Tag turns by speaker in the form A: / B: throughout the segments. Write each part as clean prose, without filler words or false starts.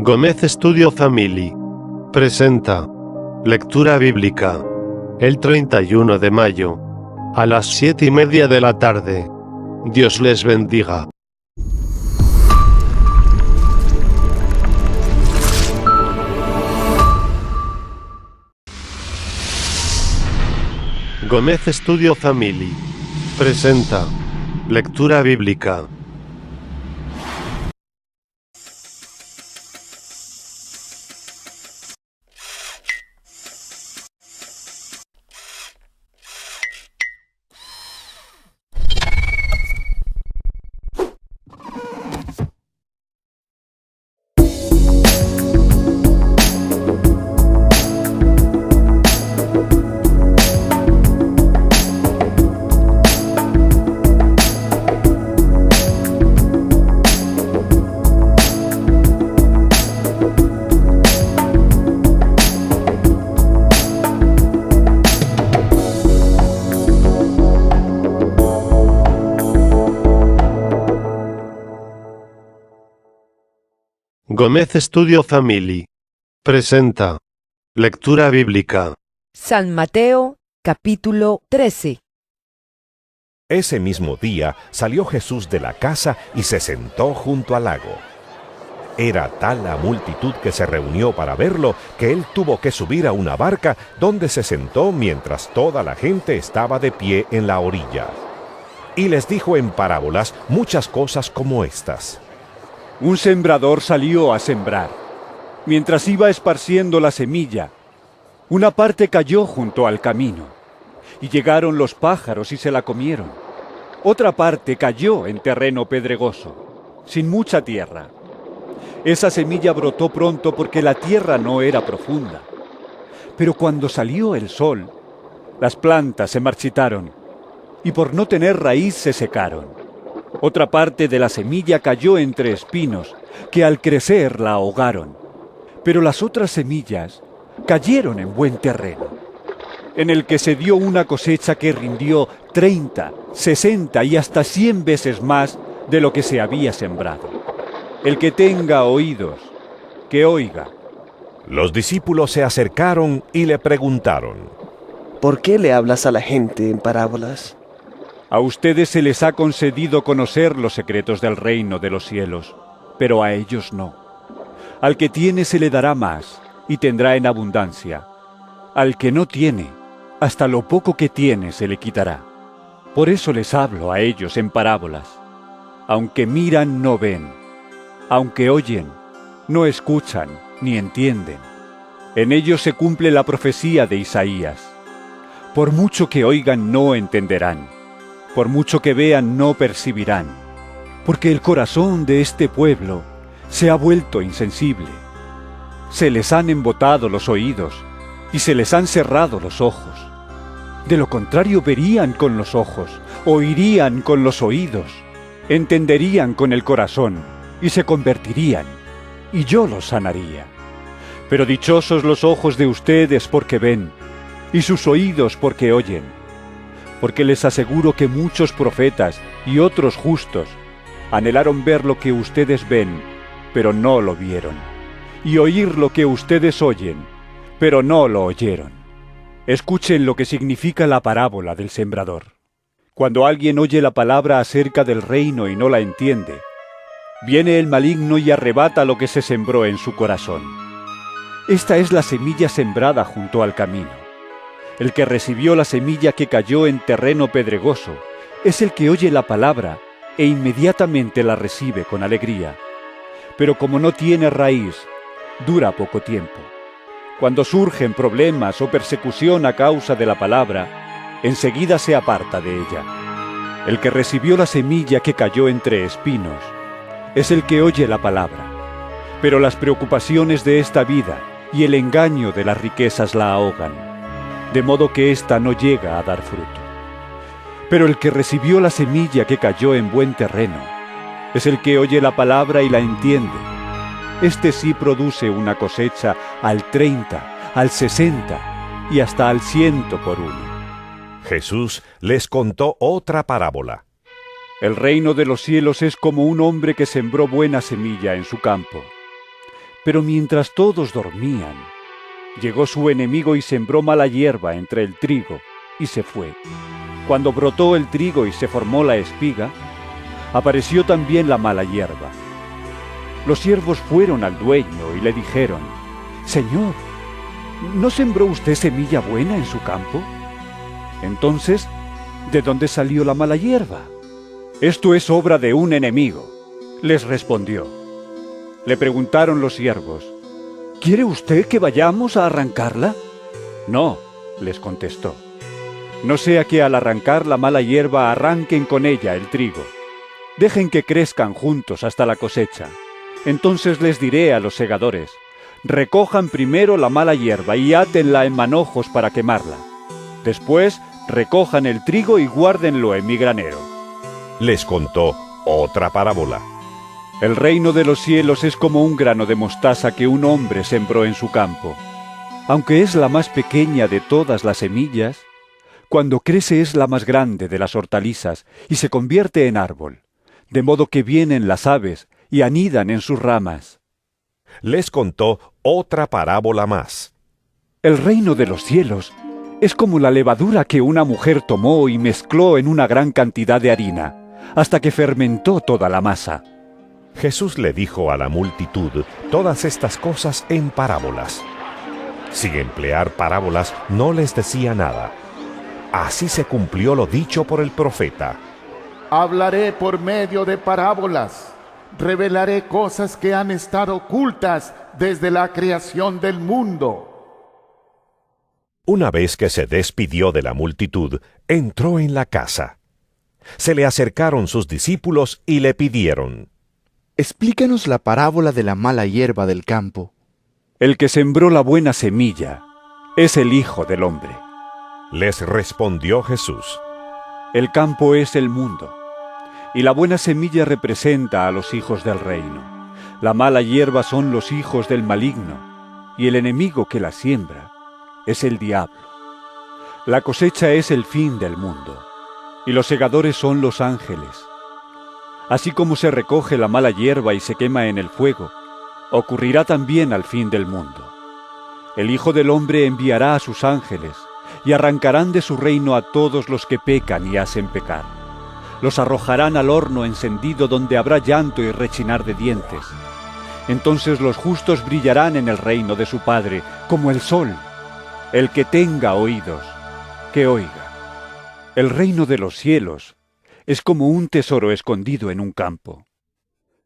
A: Gómez Studio Family presenta lectura bíblica el 31 de mayo a las 7:30 de la tarde. Dios les bendiga. Gómez Studio Family presenta lectura bíblica. Gómez Studio Family presenta lectura bíblica.
B: San Mateo, capítulo 13.
C: Ese mismo día salió Jesús de la casa y se sentó junto al lago. Era tal la multitud que se reunió para verlo que él tuvo que subir a una barca donde se sentó mientras toda la gente estaba de pie en la orilla. Y les dijo en parábolas muchas cosas como estas.
D: Un sembrador salió a sembrar. Mientras iba esparciendo la semilla, una parte cayó junto al camino, y llegaron los pájaros y se la comieron. Otra parte cayó en terreno pedregoso, sin mucha tierra. Esa semilla brotó pronto porque la tierra no era profunda. Pero cuando salió el sol, las plantas se marchitaron, y por no tener raíz se secaron. Otra parte de la semilla cayó entre espinos, que al crecer la ahogaron. Pero las otras semillas cayeron en buen terreno, en el que se dio una cosecha que rindió 30, 60 y hasta 100 veces más de lo que se había sembrado. El que tenga oídos, que oiga.
C: Los discípulos se acercaron y le preguntaron:
E: ¿Por qué le hablas a la gente en parábolas?
D: A ustedes se les ha concedido conocer los secretos del reino de los cielos, pero a ellos no. Al que tiene se le dará más, y tendrá en abundancia. Al que no tiene, hasta lo poco que tiene se le quitará. Por eso les hablo a ellos en parábolas. Aunque miran, no ven. Aunque oyen, no escuchan ni entienden. En ellos se cumple la profecía de Isaías. Por mucho que oigan, no entenderán. Por mucho que vean, no percibirán, porque el corazón de este pueblo se ha vuelto insensible. Se les han embotado los oídos y se les han cerrado los ojos. De lo contrario, verían con los ojos, oirían con los oídos, entenderían con el corazón y se convertirían, y yo los sanaría. Pero dichosos los ojos de ustedes porque ven, y sus oídos porque oyen. Porque les aseguro que muchos profetas y otros justos anhelaron ver lo que ustedes ven, pero no lo vieron, y oír lo que ustedes oyen, pero no lo oyeron. Escuchen lo que significa la parábola del sembrador. Cuando alguien oye la palabra acerca del reino y no la entiende, viene el maligno y arrebata lo que se sembró en su corazón. Esta es la semilla sembrada junto al camino. El que recibió la semilla que cayó en terreno pedregoso es el que oye la palabra e inmediatamente la recibe con alegría. Pero como no tiene raíz, dura poco tiempo. Cuando surgen problemas o persecución a causa de la palabra, enseguida se aparta de ella. El que recibió la semilla que cayó entre espinos es el que oye la palabra, pero las preocupaciones de esta vida y el engaño de las riquezas la ahogan, de modo que ésta no llega a dar fruto. Pero el que recibió la semilla que cayó en buen terreno es el que oye la palabra y la entiende. Este sí produce una cosecha al 30, al 60 y hasta al 100 por uno.
C: Jesús les contó otra parábola.
D: El reino de los cielos es como un hombre que sembró buena semilla en su campo. Pero mientras todos dormían, llegó su enemigo y sembró mala hierba entre el trigo, y se fue. Cuando brotó el trigo y se formó la espiga, apareció también la mala hierba. Los siervos fueron al dueño y le dijeron: «Señor, ¿no sembró usted semilla buena en su campo? Entonces, ¿de dónde salió la mala hierba?» «Esto es obra de un enemigo», les respondió. Le preguntaron los siervos: «¿Quiere usted que vayamos a arrancarla?» «No», les contestó. «No sea que al arrancar la mala hierba arranquen con ella el trigo. Dejen que crezcan juntos hasta la cosecha. Entonces les diré a los segadores: recojan primero la mala hierba y átenla en manojos para quemarla. Después recojan el trigo y guárdenlo en mi granero».
C: Les contó otra parábola.
D: El reino de los cielos es como un grano de mostaza que un hombre sembró en su campo. Aunque es la más pequeña de todas las semillas, cuando crece es la más grande de las hortalizas y se convierte en árbol, de modo que vienen las aves y anidan en sus ramas.
C: Les contó otra parábola más.
D: El reino de los cielos es como la levadura que una mujer tomó y mezcló en una gran cantidad de harina, hasta que fermentó toda la masa.
C: Jesús le dijo a la multitud todas estas cosas en parábolas. Sin emplear parábolas no les decía nada. Así se cumplió lo dicho por el profeta.
F: Hablaré por medio de parábolas. Revelaré cosas que han estado ocultas desde la creación del mundo.
C: Una vez que se despidió de la multitud, entró en la casa. Se le acercaron sus discípulos y le pidieron:
G: «Explícanos la parábola de la mala hierba del campo».
D: El que sembró la buena semilla es el Hijo del Hombre.
C: Les respondió Jesús:
D: El campo es el mundo, y la buena semilla representa a los hijos del reino. La mala hierba son los hijos del maligno, y el enemigo que la siembra es el diablo. La cosecha es el fin del mundo, y los segadores son los ángeles. Así como se recoge la mala hierba y se quema en el fuego, ocurrirá también al fin del mundo. El Hijo del Hombre enviará a sus ángeles, y arrancarán de su reino a todos los que pecan y hacen pecar. Los arrojarán al horno encendido donde habrá llanto y rechinar de dientes. Entonces los justos brillarán en el reino de su Padre como el sol. El que tenga oídos, que oiga. El reino de los cielos es como un tesoro escondido en un campo.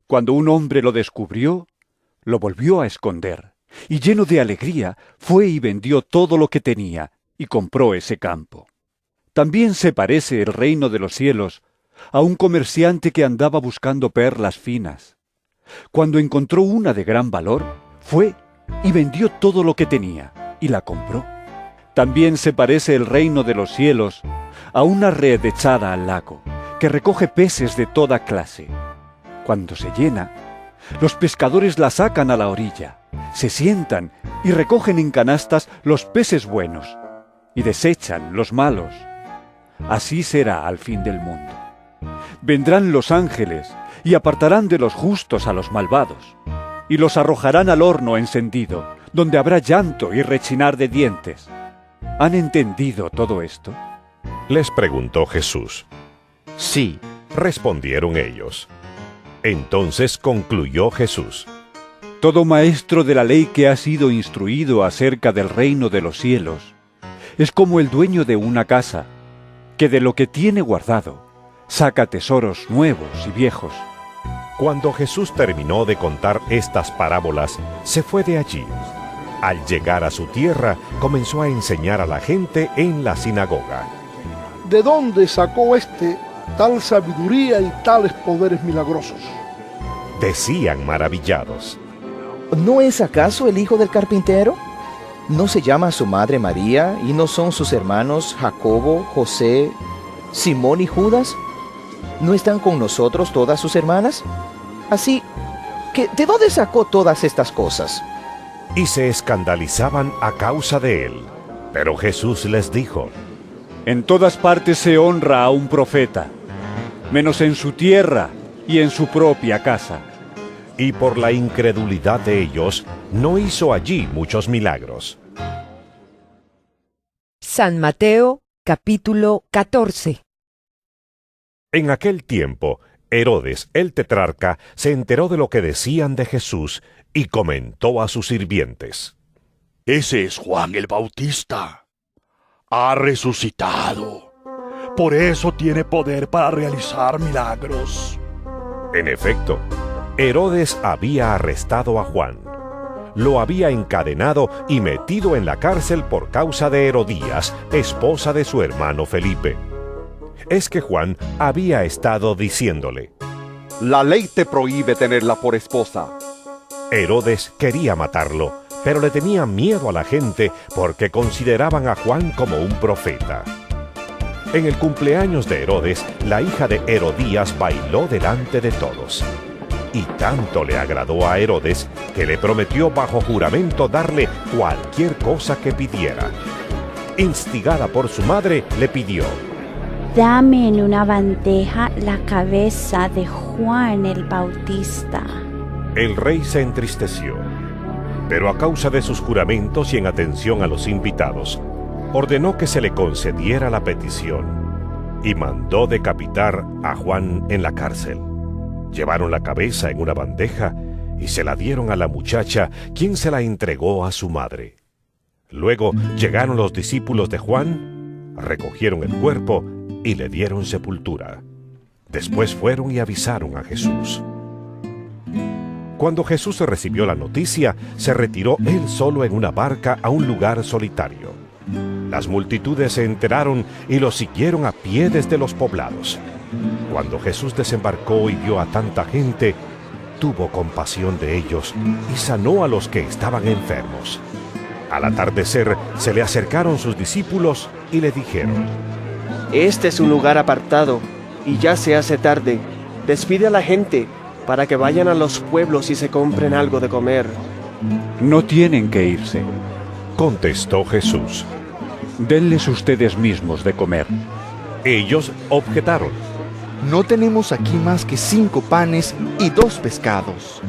D: Cuando un hombre lo descubrió, lo volvió a esconder, y lleno de alegría fue y vendió todo lo que tenía y compró ese campo. También se parece el reino de los cielos a un comerciante que andaba buscando perlas finas. Cuando encontró una de gran valor, fue y vendió todo lo que tenía y la compró. También se parece el reino de los cielos a una red echada al lago, que recoge peces de toda clase. Cuando se llena, los pescadores la sacan a la orilla, se sientan y recogen en canastas los peces buenos y desechan los malos. Así será al fin del mundo. Vendrán los ángeles y apartarán de los justos a los malvados, y los arrojarán al horno encendido, donde habrá llanto y rechinar de dientes. ¿Han entendido todo esto?
C: Les preguntó Jesús.
G: Sí,
C: Respondieron ellos. Entonces concluyó Jesús:
D: Todo maestro de la ley que ha sido instruido acerca del reino de los cielos es como el dueño de una casa, que de lo que tiene guardado saca tesoros nuevos y viejos.
C: Cuando Jesús terminó de contar estas parábolas, se fue de allí. Al llegar a su tierra, comenzó a enseñar a la gente en la sinagoga.
H: ¿De dónde sacó tal sabiduría y tales poderes milagrosos?
C: Decían maravillados:
I: ¿No es acaso el hijo del carpintero? ¿No se llama su madre María y no son sus hermanos Jacobo, José, Simón y Judas? ¿No están con nosotros todas sus hermanas? Así que, ¿de dónde sacó todas estas cosas?
C: Y se escandalizaban a causa de él. Pero Jesús les dijo:
D: En todas partes se honra a un profeta, menos en su tierra y en su propia casa.
C: y por la incredulidad de ellos, no hizo allí muchos milagros.
B: San Mateo, capítulo 14.
C: En aquel tiempo, Herodes el tetrarca se enteró de lo que decían de Jesús y comentó a sus sirvientes:
J: Ese es Juan el Bautista. Ha resucitado. Por eso tiene poder para realizar milagros.
C: En efecto, Herodes había arrestado a Juan. Lo había encadenado y metido en la cárcel por causa de Herodías, esposa de su hermano Felipe. Es que Juan había estado diciéndole:
K: La ley te prohíbe tenerla por esposa.
C: Herodes quería matarlo, pero le tenía miedo a la gente porque consideraban a Juan como un profeta. En el cumpleaños de Herodes, la hija de Herodías bailó delante de todos. Y tanto le agradó a Herodes que le prometió bajo juramento darle cualquier cosa que pidiera. Instigada por su madre, le pidió:
L: Dame en una bandeja la cabeza de Juan el Bautista.
C: El rey se entristeció, pero a causa de sus juramentos y en atención a los invitados, ordenó que se le concediera la petición y mandó decapitar a Juan en la cárcel. Llevaron la cabeza en una bandeja y se la dieron a la muchacha, quien se la entregó a su madre. Luego llegaron los discípulos de Juan, recogieron el cuerpo y le dieron sepultura. Después fueron y avisaron a Jesús. Cuando Jesús recibió la noticia, se retiró él solo en una barca a un lugar solitario. Las multitudes se enteraron y lo siguieron a pie desde los poblados. Cuando Jesús desembarcó y vio a tanta gente, tuvo compasión de ellos y sanó a los que estaban enfermos. Al atardecer se le acercaron sus discípulos y le dijeron:
E: Este es un lugar apartado y ya se hace tarde. Despide a la gente para que vayan a los pueblos y se compren algo de comer.
D: No tienen que irse.
C: Contestó Jesús:
D: Denles ustedes mismos de comer.
C: Ellos objetaron:
G: No tenemos aquí más que 5 panes y 2 pescados.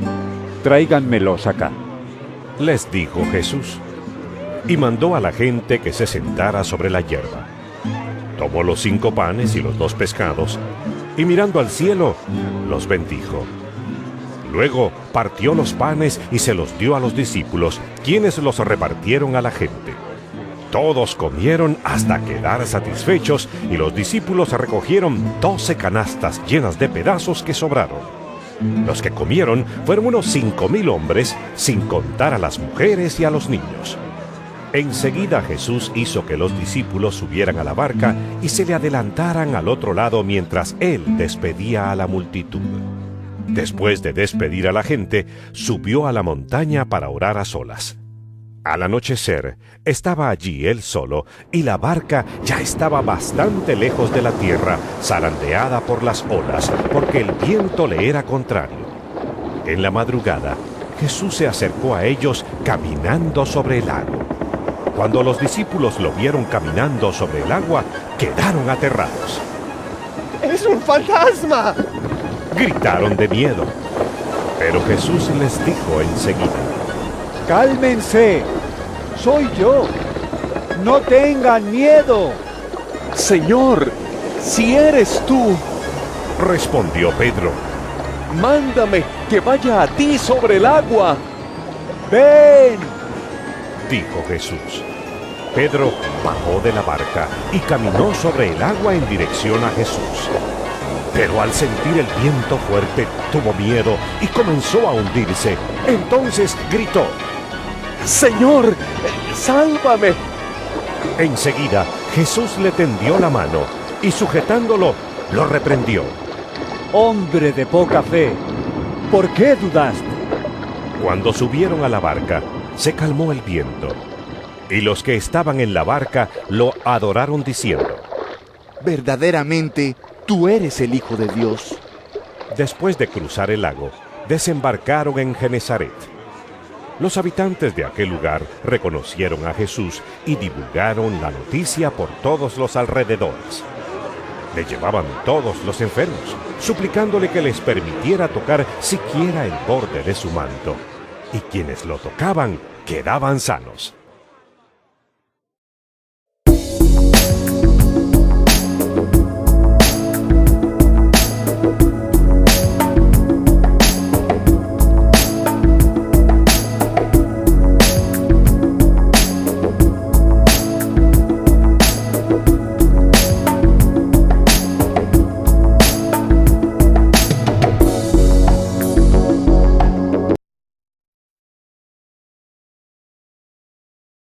D: Tráiganmelos acá.
C: Les dijo Jesús, y mandó a la gente que se sentara sobre la hierba. Tomó los 5 panes y los 2 pescados, y mirando al cielo, los bendijo. Luego partió los panes y se los dio a los discípulos, quienes los repartieron a la gente. Todos comieron hasta quedar satisfechos, y los discípulos recogieron 12 canastas llenas de pedazos que sobraron. Los que comieron fueron unos 5,000 hombres, sin contar a las mujeres y a los niños. Enseguida Jesús hizo que los discípulos subieran a la barca y se le adelantaran al otro lado mientras él despedía a la multitud. Después de despedir a la gente, subió a la montaña para orar a solas. Al anochecer, estaba allí él solo, y la barca ya estaba bastante lejos de la tierra, zarandeada por las olas, porque el viento le era contrario. En la madrugada, Jesús se acercó a ellos caminando sobre el lago. Cuando los discípulos lo vieron caminando sobre el agua, quedaron aterrados.
E: ¡Es un fantasma!,
C: gritaron de miedo. Pero Jesús les dijo enseguida:
D: ¡Cálmense! ¡Soy yo! ¡No tengan miedo!
E: Señor, si eres tú,
C: respondió Pedro,
K: mándame que vaya a ti sobre el agua.
D: ¡Ven!,
C: dijo Jesús. Pedro bajó de la barca y caminó sobre el agua en dirección a Jesús. Pero al sentir el viento fuerte, tuvo miedo y comenzó a hundirse. Entonces gritó:
E: Señor, sálvame.
C: Enseguida Jesús le tendió la mano y sujetándolo, lo reprendió.
D: Hombre de poca fe, ¿por qué dudaste?
C: Cuando subieron a la barca, se calmó el viento, y los que estaban en la barca lo adoraron diciendo:
G: Verdaderamente, tú eres el Hijo de Dios.
C: Después de cruzar el lago, desembarcaron en Genesaret. Los habitantes de aquel lugar reconocieron a Jesús y divulgaron la noticia por todos los alrededores. Le llevaban todos los enfermos, suplicándole que les permitiera tocar siquiera el borde de su manto. Y quienes lo tocaban quedaban sanos.